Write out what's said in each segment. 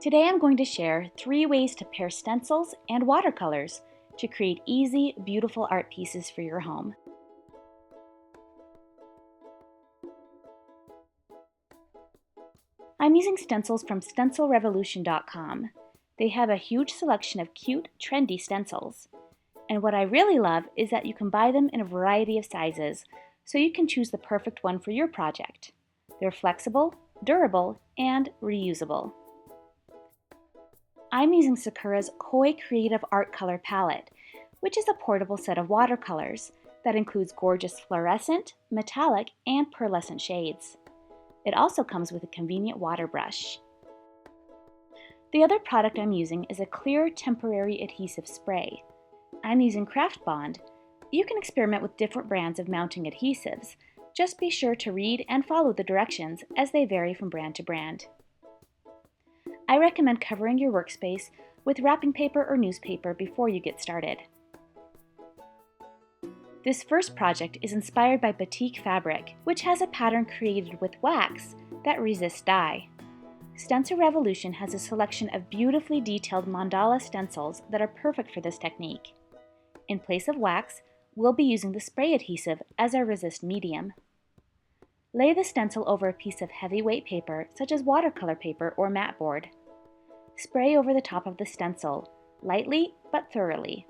Today I'm going to share 3 ways to pair stencils and watercolors to create easy, beautiful art pieces for your home. I'm using stencils from stencilrevolution.com. They have a huge selection of cute, trendy stencils. And what I really love is that you can buy them in a variety of sizes, so you can choose the perfect one for your project. They're flexible, durable, and reusable. I'm using Sakura's Koi Creative Art Color Palette, which is a portable set of watercolors that includes gorgeous fluorescent, metallic, and pearlescent shades. It also comes with a convenient water brush. The other product I'm using is a clear temporary adhesive spray. I'm using Craft Bond. You can experiment with different brands of mounting adhesives. Just be sure to read and follow the directions as they vary from brand to brand. I recommend covering your workspace with wrapping paper or newspaper before you get started. This first project is inspired by batik fabric, which has a pattern created with wax that resists dye. Stencil Revolution has a selection of beautifully detailed mandala stencils that are perfect for this technique. In place of wax, we'll be using the spray adhesive as our resist medium. Lay the stencil over a piece of heavyweight paper, such as watercolor paper or mat board. Spray over the top of the stencil, lightly but thoroughly.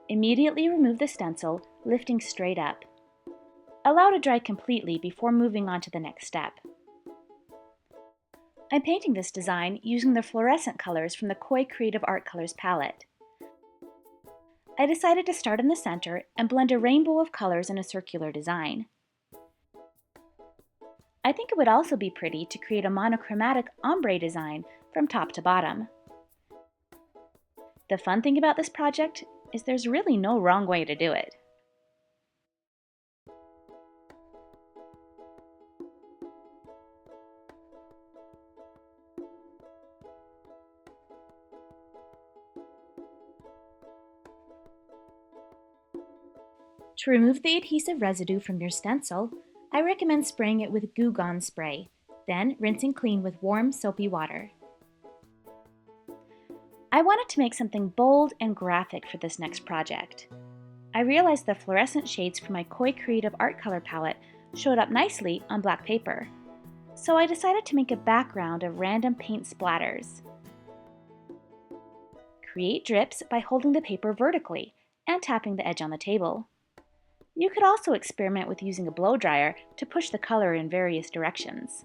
Immediately remove the stencil, lifting straight up. Allow to dry completely before moving on to the next step. I'm painting this design using the fluorescent colors from the Koi Creative Art Colors palette. I decided to start in the center and blend a rainbow of colors in a circular design. I think it would also be pretty to create a monochromatic ombre design from top to bottom. The fun thing about this project is there's really no wrong way to do it. To remove the adhesive residue from your stencil, I recommend spraying it with Goo Gone spray, then rinsing clean with warm, soapy water. I wanted to make something bold and graphic for this next project. I realized the fluorescent shades from my Koi Creative Art Color palette showed up nicely on black paper, so I decided to make a background of random paint splatters. Create drips by holding the paper vertically and tapping the edge on the table. You could also experiment with using a blow dryer to push the color in various directions.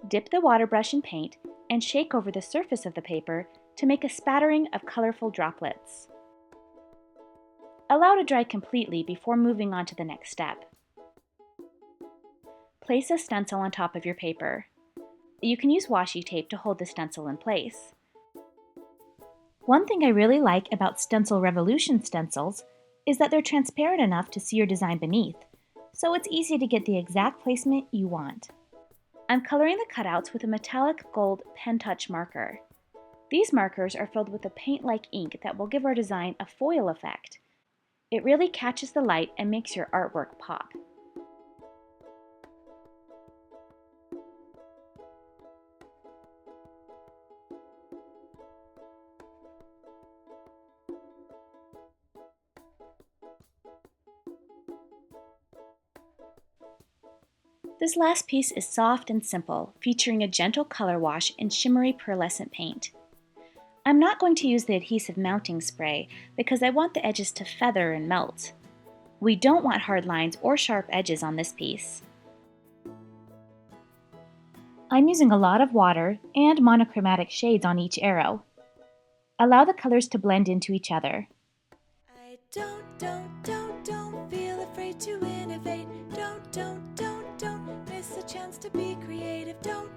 Dip the water brush in paint and shake over the surface of the paper to make a spattering of colorful droplets. Allow to dry completely before moving on to the next step. Place a stencil on top of your paper. You can use washi tape to hold the stencil in place. One thing I really like about Stencil Revolution stencils is that they're transparent enough to see your design beneath, so it's easy to get the exact placement you want. I'm coloring the cutouts with a metallic gold pen touch marker. These markers are filled with a paint-like ink that will give our design a foil effect. It really catches the light and makes your artwork pop. This last piece is soft and simple, featuring a gentle color wash in shimmery pearlescent paint. I'm not going to use the adhesive mounting spray because I want the edges to feather and melt. We don't want hard lines or sharp edges on this piece. I'm using a lot of water and monochromatic shades on each arrow. Allow the colors to blend into each other. I don't feel afraid to innovate. Don't miss a chance to be creative. Don't.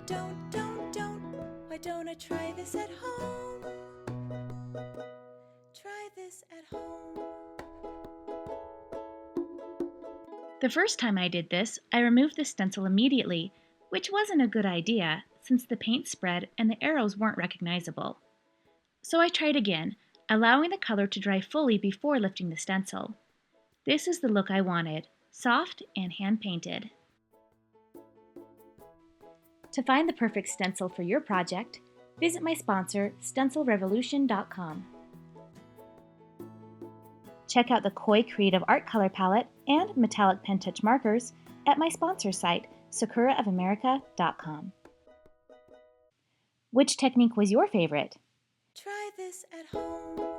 Why don't I try this at home? Try this at home. The first time I did this, I removed the stencil immediately, which wasn't a good idea since the paint spread and the arrows weren't recognizable. So I tried again, allowing the color to dry fully before lifting the stencil. This is the look I wanted, soft and hand-painted. To find the perfect stencil for your project, Visit my sponsor, stencilrevolution.com. Check out the Koi Creative Art Color Palette and Metallic Pen Touch Markers at my sponsor site, sakuraofamerica.com. Which technique was your favorite? Try this at home.